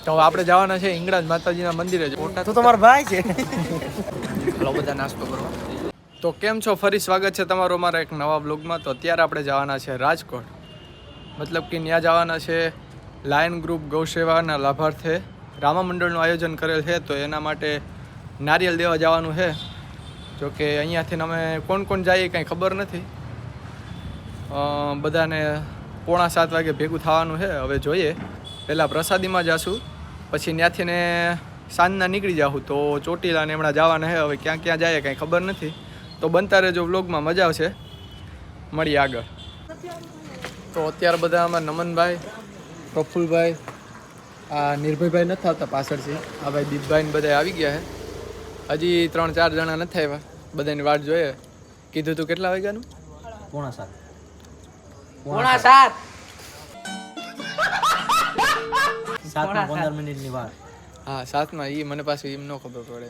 તો આપણે જવાના છે હિંગળાજ માતાજીના મંદિરે. તો તમારો ભાઈ છે. હલો બધા નાસ્તો કરવા. તો કેમ છો? ફરી સ્વાગત છે તમારો અમારા એક નવા બ્લોગમાં. તો અત્યારે આપણે જવાના છે રાજકોટ. મતલબ કે ત્યાં જવાના છે લાયન ગ્રુપ ગૌસેવાના લાભાર્થે રામા મંડળનું આયોજન કરેલ છે. તો એના માટે નારિયેલ દેવા જવાનું છે. જોકે અહીંયાથી અમે કોણ કોણ જઈએ કાંઈ ખબર નથી. બધાને 6:45 વાગે ભેગું થવાનું છે. હવે જોઈએ, પહેલાં પ્રસાદીમાં જઈશું, પછી ત્યાંથી ને સાંજના નીકળી જાઉં. તો ચોટીલાને હમણાં જવાના છે. હવે ક્યાં ક્યાં જાય કાંઈ ખબર નથી. તો બનતા રહેજો વ્લોગમાં, મજા આવશે. મળીએ આગળ. તો અત્યારે બધા આમાં નમનભાઈ, પ્રફુલભાઈ, આ નિર્ભયભાઈ નથી આવતા પાછળથી, આ ભાઈ દીપભાઈ ને બધા આવી ગયા છે. હજી 3-4 જણા નથી આવ્યા. બધાની વાટ જોઈએ. કીધું તું કેટલા વાગ્યાનું? 6:45. 7:15 મિનિટની વાર. હા 7માં. એ મને પાછું એમ ન ખબર પડે.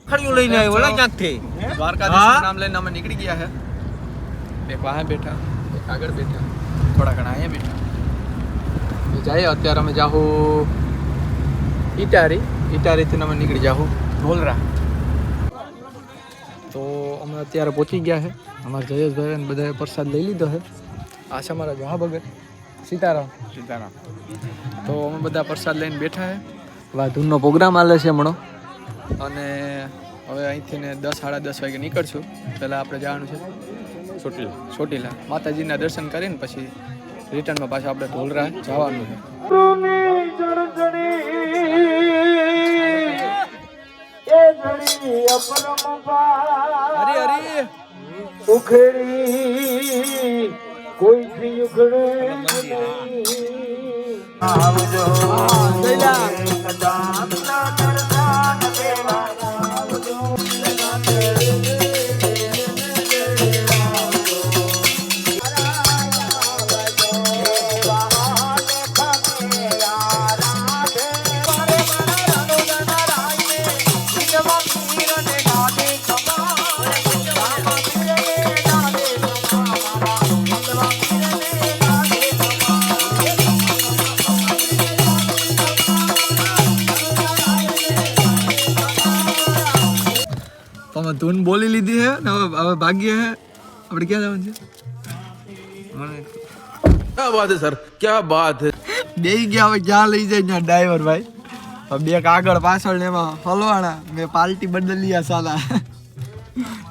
ખડીઓ લઈને આવ્યો ઓલા ક્યાંકથી. દ્વારકાધીશનું નામ લઈને અમે નીકળી ગયા છે. એક વાહે બેઠા, એક આગળ બેઠા, થોડા ઘણા અહીંયા બેઠા. જઈએ અત્યારે અમે જાહું ઇટારીથી અમે નીકળી જાહું ઢોલરા. તો અમે અત્યારે પહોંચી ગયા છે. અમારા જયેશભાઈ અને બધાએ પ્રસાદ લઈ લીધો છે. આ છે અમારા જહા ભગત સીતારામ. તો અમે બધા પ્રસાદ લઈને બેઠા છે. વાધુનનો પ્રોગ્રામ હાલે છે હમણાં. અને હવે અહીંથી ને 10-10:30 વાગે નીકળશું. પહેલાં આપણે જવાનું છે ચોટીલા માતાજીના દર્શન કરીને પછી રિટર્નમાં પાછું આપણે ઢોલરા જવાનું છે. હરી ઉખડી કોઈ થી ઉખડે આવજો ધૂન બોલી લીધી છે ને હવે ભાગ્ય છે. આપણે ક્યાં જવાનું છે? क्या बात है सर, क्या बात है. બે ગયા હવે ક્યાં લઈ જાય ત્યાં ડ્રાઈવર ભાઈ. બે આગળ પાછળ ને એમાં હલવાણા. મેં પાર્ટી બદલી આ સાલા.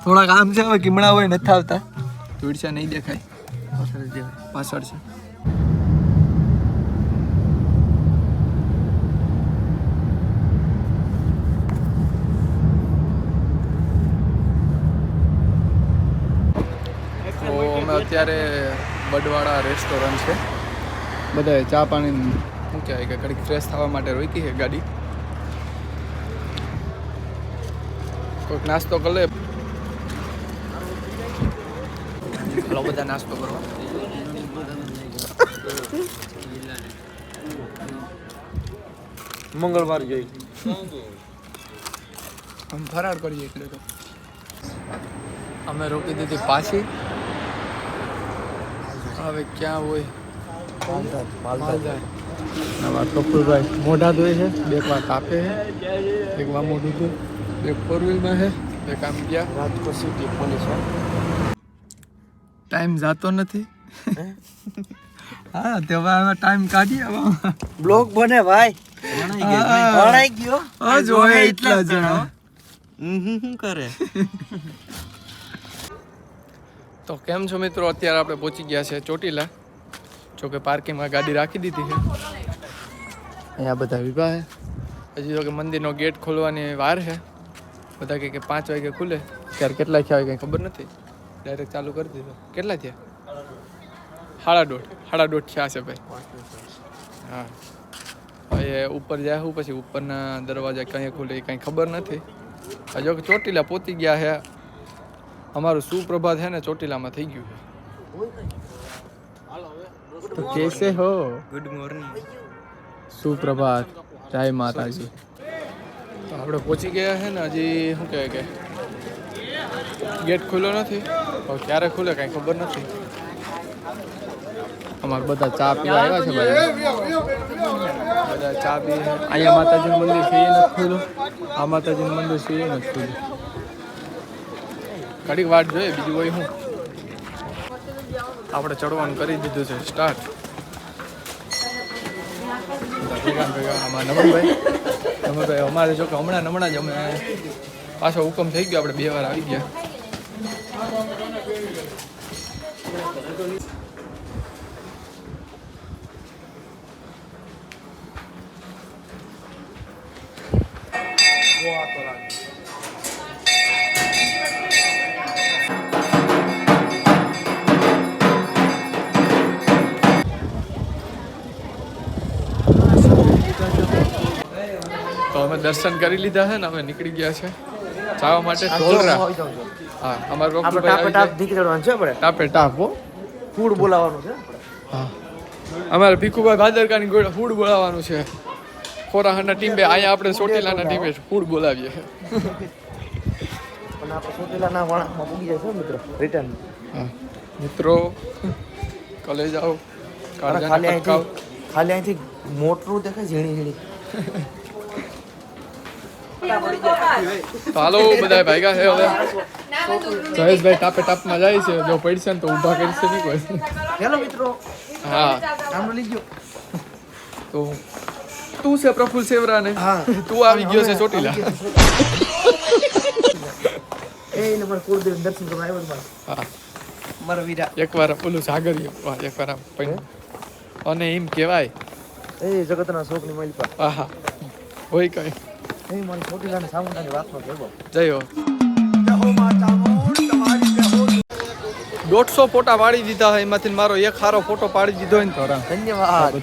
થોડા કામ છે હવે કીમણા હોય નથી આવતા. તુડસા નહીં દેખાય પાછળ છે. અત્યારે બડવાળા રેસ્ટોરન્ટ છે. બધાએ ચા પાણી શું કહેવાય કે ઘડીક ફ્રેશ થવા માટે રોકી છે ગાડી. કોઈક નાસ્તો કરી લે. હલો બધા નાસ્તો કરવા. મંગળવાર જોઈ આમ ફરાળ કરીએ એટલે તો અમે રોકી દીધી પાછી. હવે ક્યાં હોય? માલધાર. નવા કપૂરભાઈ મોઢા ધોય છે, બે વાર કાપે છે, એક વાર મોઢું ધોય, બે 4 વ્હીલમાં છે, બે કામ ગયા. Rajkot city police. ટાઈમ જાતો નથી. હા તેવા હવે ટાઈમ કાઢીએ. બ્લોગ બને ભાઈ. ભણાઈ ગયો આ જોઈએ એટલા જણા શું કરે. તો કેમ છો મિત્રો? અત્યારે આપણે પહોંચી ગયા છે ચોટીલા. જોકે પાર્કિંગમાં ગાડી રાખી દીધી છે. અહીંયા બધા વિભા છે. હજી તો કે મંદિરનો ગેટ ખોલવાની વાર છે. બધા કહે કે 5 વાગે ખુલે. ત્યારે કેટલા થયા હોય કંઈ ખબર નથી. ડાયરેક્ટ ચાલુ કરી દીધો. કેટલા થયા? 1:30 થયા છે ભાઈ. હા હવે ઉપર જાય હું પછી ઉપરના દરવાજા ક્યાં ખુલે એ કાંઈ ખબર નથી. જો કે ચોટીલા પહોંચી ગયા છે. અમારું સુપ્રભાત છે ને ચોટીલામાં થઈ ગયું છે. તો કેસે હો? Good morning. સુપ્રભાત, જય માતાજી. તો આપણે પહોંચી ગયા છે ને. હજી શું કહેવાય કે ગેટ ખુલ્લો નથી. હવે ક્યારે ખુલે કાંઈ ખબર નથી. અમારે બધા ચા પીવા આવ્યા છે ભાઈ બધા ચા પી અહીંયા માતાજીનું મંદિર છે એ નથી ખુલ્લું આ માતાજીનું મંદિર છે એ નથી ખુલ્લું ઘડીક વાટ જોઈએ બીજું કોઈ શું આપણે ચડવાનું કરી દીધું છે સ્ટાર્ટ આમાં નમનભાઈ અમારે જો કે હમણાં જ અમે પાછો હુકમ થઈ ગયો આપણે 2 વાર આવી ગયા તો અમે દર્શન કરી લીધા છે ને અમે નીકળી ગયા છે જવા માટે ઢોલરા હા અમારું ટાપે ટાપ હો ફૂડ બોલાવવાનું છે હા અમારે ભીખુભાઈ ભાદરકાની ગોળે ફૂડ બોલાવવાનું છે ખોરાહાના ટીમે અહીંયા આપણે ચોટીલાના ટીમે ફૂડ બોલાવીએ પણ આપણે સોટેલાના વણાકમાં પૂગી જાય છે મિત્રો રિટર્ન હા મિત્રો કોલેજ આવો ખાલી અહીંથી મોટરું દેખાય ઝીણી ઝીણી તો હાલો બધા ભાગ્યા છે હવે જયેશભાઈ ટાપે ટાપમાં જાય છે જો પડશે ને તો ઊભા કરશે નહીં કોઈ હેલો મિત્રો હા નામ લઈ ગયો તો તું છે પ્રફુલ સેવરાને હા. તું આવી ગયો છે ચોટીલા એ નંબર કુળદેવ દર્શન કરવા આવ્યો છું હા મારો વીરા એકવાર પેલું સાગરિયો એકવાર આમ પણ અને એમ કહેવાય એ જગતના શોકની માલિકા હા હા હોય કઈ એ મારી ચોટીલાના સામુંડાની વાતનો ભેગો જય હો 150 ફોટા પાડી દીધા છે એમાંથી મારો એક સારો ફોટો પાડી દીધો ને તો ધન્યવાદ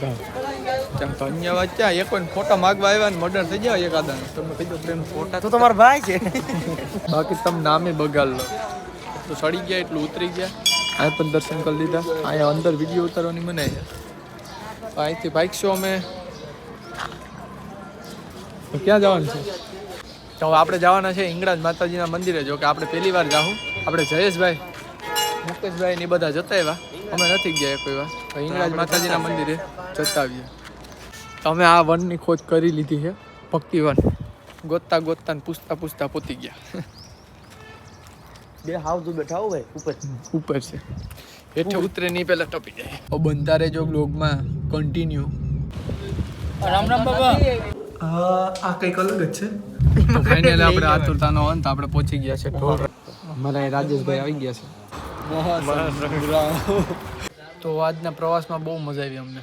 ધન્યવાદ ક્યાં એક કોઈ ફોટા માગવા આવ્યા ને મર્ડર થઈ ગયા એકાદા તમે કીધું પ્રેમ ફોટા તું તમારો ભાઈ છે બાકી તમે નામે બગાડ લો તો સડી ગયા એટલું ઉતરી ગયા આ પણ દર્શન કરી લીધા અહીંયા અંદર વિડીયો ઉતારવાની મનાઈ છે અહીંથી બાઇક શો અમે તો ક્યાં જવાનું છે તો હવે આપણે જવાના છે હિંગળાજ માતાજીના મંદિરે જો કે આપણે પહેલી વાર જાઉં આપણે જયેશભાઈ મુકેશભાઈ ને બધા જતા આવ્યા અમે નથી ગયા કોઈ વાર તો હિંગળાજ માતાજીના મંદિરે જતા આવીએ તો અમે આ વનની ખોજ કરી લીધી છે ભક્તિ વન ગોતતા ગોતતા ને પૂછતા પહોંચી ગયા બે હાવ બેઠા હો ભાઈ ઉપર છે હેઠે ઉતરે નહીં પહેલા ટપી જાય બનતા રહેજો બ્લોગમાં કન્ટિન્યુ રામ રામ બાબા આ કંઈક અલગ જ છે તો ફાઇનલી આપણે આતુરતાનો અંત આપણે પહોંચી ગયા છે ઢોલ અમારા અહીં રાજેશભાઈ આવી ગયા છે તો આજના પ્રવાસમાં બહુ મજા આવી અમને